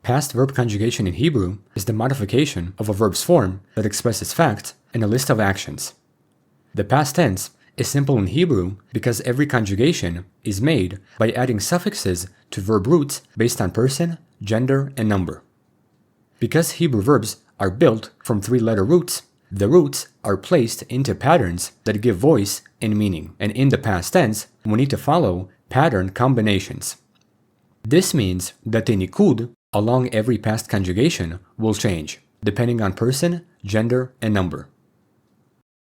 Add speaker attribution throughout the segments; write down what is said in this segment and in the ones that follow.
Speaker 1: Past verb conjugation in Hebrew is the modification of a verb's form that expresses facts in a list of actions. The past tense is simple in Hebrew because every conjugation is made by adding suffixes to verb roots based on person, gender, and number. Because Hebrew verbs are built from three-letter roots, the roots are placed into patterns that give voice and meaning, and in the past tense, we need to follow pattern combinations. This means that the Niqqud along every past conjugation will change, depending on person, gender, and number.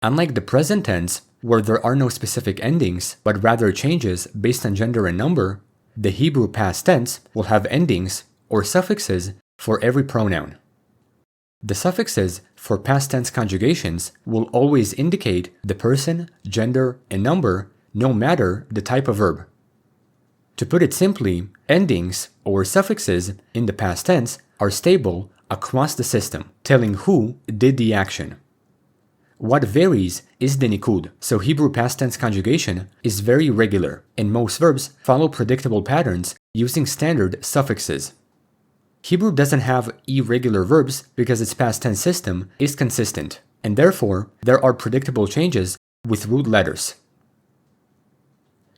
Speaker 1: Unlike the present tense, where there are no specific endings, but rather changes based on gender and number, the Hebrew past tense will have endings or suffixes for every pronoun. The suffixes for past tense conjugations will always indicate the person, gender, and number, no matter the type of verb. To put it simply, endings or suffixes in the past tense are stable across the system, telling who did the action. What varies is the Niqqud, so Hebrew past tense conjugation is very regular, and most verbs follow predictable patterns using standard suffixes. Hebrew doesn't have irregular verbs because its past tense system is consistent, and therefore there are predictable changes with root letters.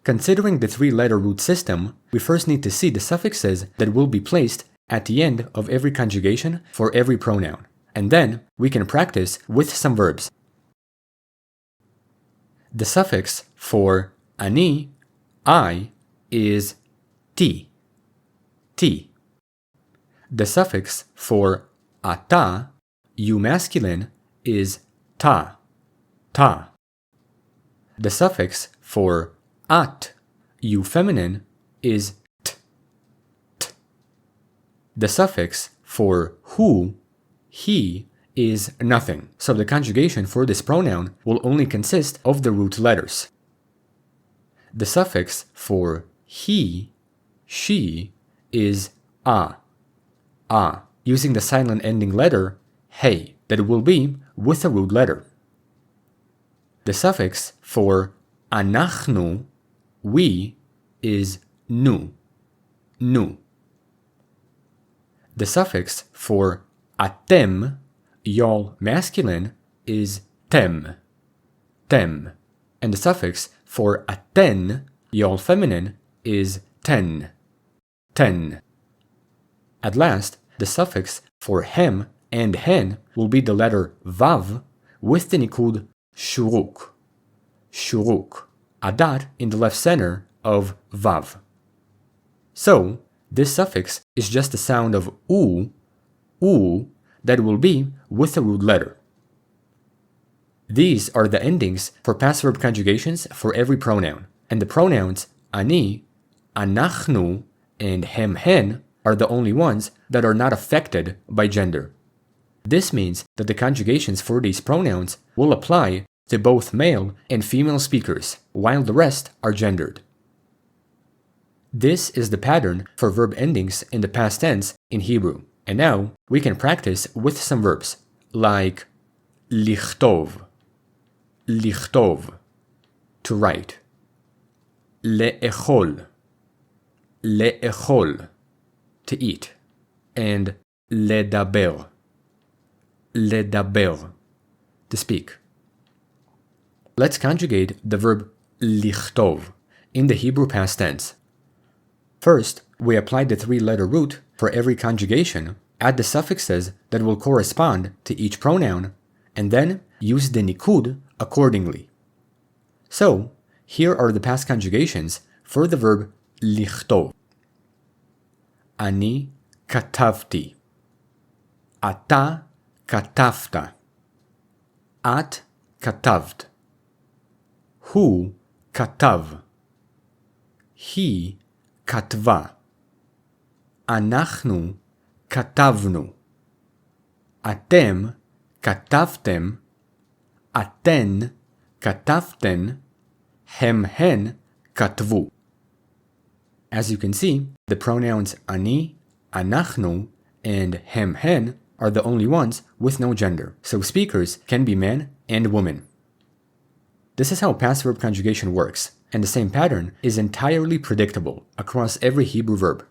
Speaker 1: Considering the three-letter root system, we first need to see the suffixes that will be placed at the end of every conjugation for every pronoun, and then we can practice with some verbs. The suffix for ani, I, is ti, ti. The suffix for ata, you masculine, is ta, ta. The suffix for at, you feminine, is t, t. The suffix for who, he, is nothing, so the conjugation for this pronoun will only consist of the root letters. The suffix for he, she, is a, using the silent ending letter hey, that will be with a root letter. The suffix for anachnu, we, is nu, nu. The suffix for atem, y'all masculine, is tem, tem. And the suffix for aten, y'all feminine, is ten, ten. At last, the suffix for hem and hen will be the letter vav with the Niqqud shuruk, shuruk, a dot in the left center of vav. So, this suffix is just the sound of u, that will be with the root letter. These are the endings for past verb conjugations for every pronoun, and the pronouns ani, anachnu, and hem hen are the only ones that are not affected by gender. This means that the conjugations for these pronouns will apply to both male and female speakers, while the rest are gendered. This is the pattern for verb endings in the past tense in Hebrew, and now we can practice with some verbs, like lichtov, lichtov, to write, le'echol, le'echol, to eat, and ledaber, ledaber, to speak. Let's conjugate the verb lichtov in the Hebrew past tense. First, we apply the three-letter root for every conjugation, add the suffixes that will correspond to each pronoun, and then use the Niqqud accordingly. So, here are the past conjugations for the verb lichtov. Ani katavti, ata katavta, at katavt, hu katav, he katva, אנחנו כתבנו, אתם כתבתם, אתן כתבתן, הם הן כתבו. As you can see, the pronouns אני, אנחנו, and hem hen are the only ones with no gender, so speakers can be man and woman. This is how past verb conjugation works, and the same pattern is entirely predictable across every Hebrew verb.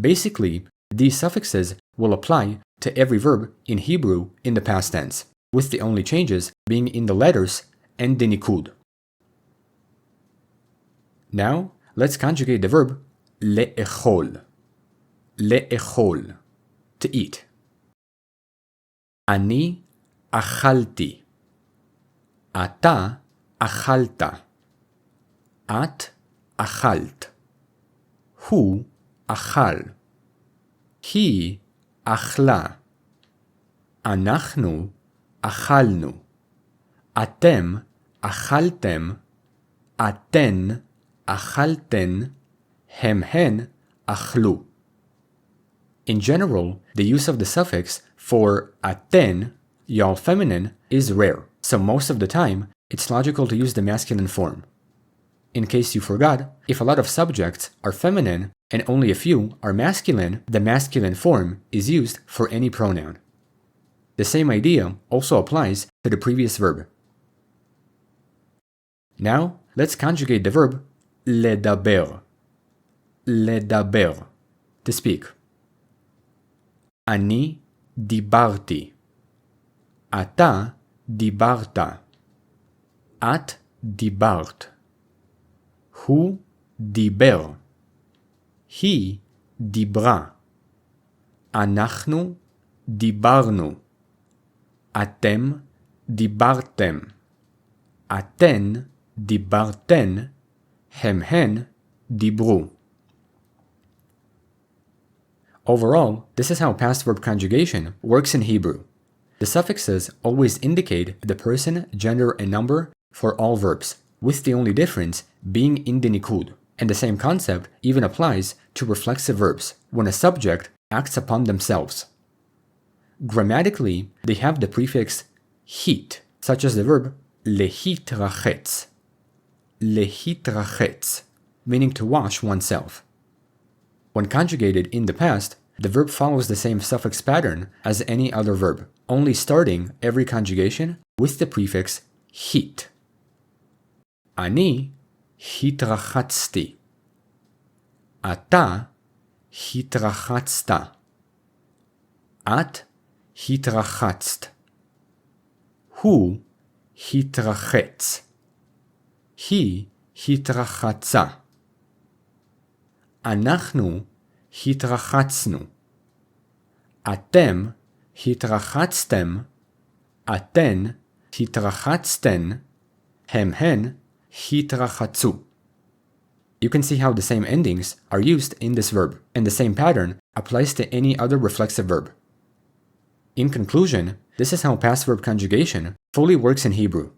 Speaker 1: Basically, these suffixes will apply to every verb in Hebrew in the past tense, with the only changes being in the letters and the Niqqud. Now, let's conjugate the verb le'echol. Le'echol, to eat. אני אכלתי. אתה אכלת. את אכלת. הוא אכל. היא אכלה. אנחנו אכלנו. אתם אכלתם. אתן אכלתן. הן אכלו. In general, the use of the suffix for aten, y'all feminine, is rare, so most of the time, it's logical to use the masculine form. In case you forgot, if a lot of subjects are feminine and only a few are masculine, the masculine form is used for any pronoun. The same idea also applies to the previous verb. Now, let's conjugate the verb ledaber. Ledaber, to speak. אני דיברתי. אתה דיברת. את דיברת. הוא דיבר. היא דיברה. אנחנו דיברנו. אתם דיברתם. אתן דיברתן. הן דיברו. Overall, this is how past verb conjugation works in Hebrew. The suffixes always indicate the person, gender, and number for all verbs, with the only difference being in the Niqqud. And the same concept even applies to reflexive verbs, when a subject acts upon themselves. Grammatically, they have the prefix hit, such as the verb lehitrachetz. Lehitrachetz, meaning to wash oneself. When conjugated in the past, the verb follows the same suffix pattern as any other verb, only starting every conjugation with the prefix hit. אני התרחצתי. אתה התרחצת. את התרחצת. הוא התרחץ. היא התרחצה. אנחנו התרחצנו. אתם התרחצתם. אתן התרחצתן. הן התרחצו. You can see how the same endings are used in this verb, and the same pattern applies to any other reflexive verb. In conclusion, this is how past verb conjugation fully works in Hebrew.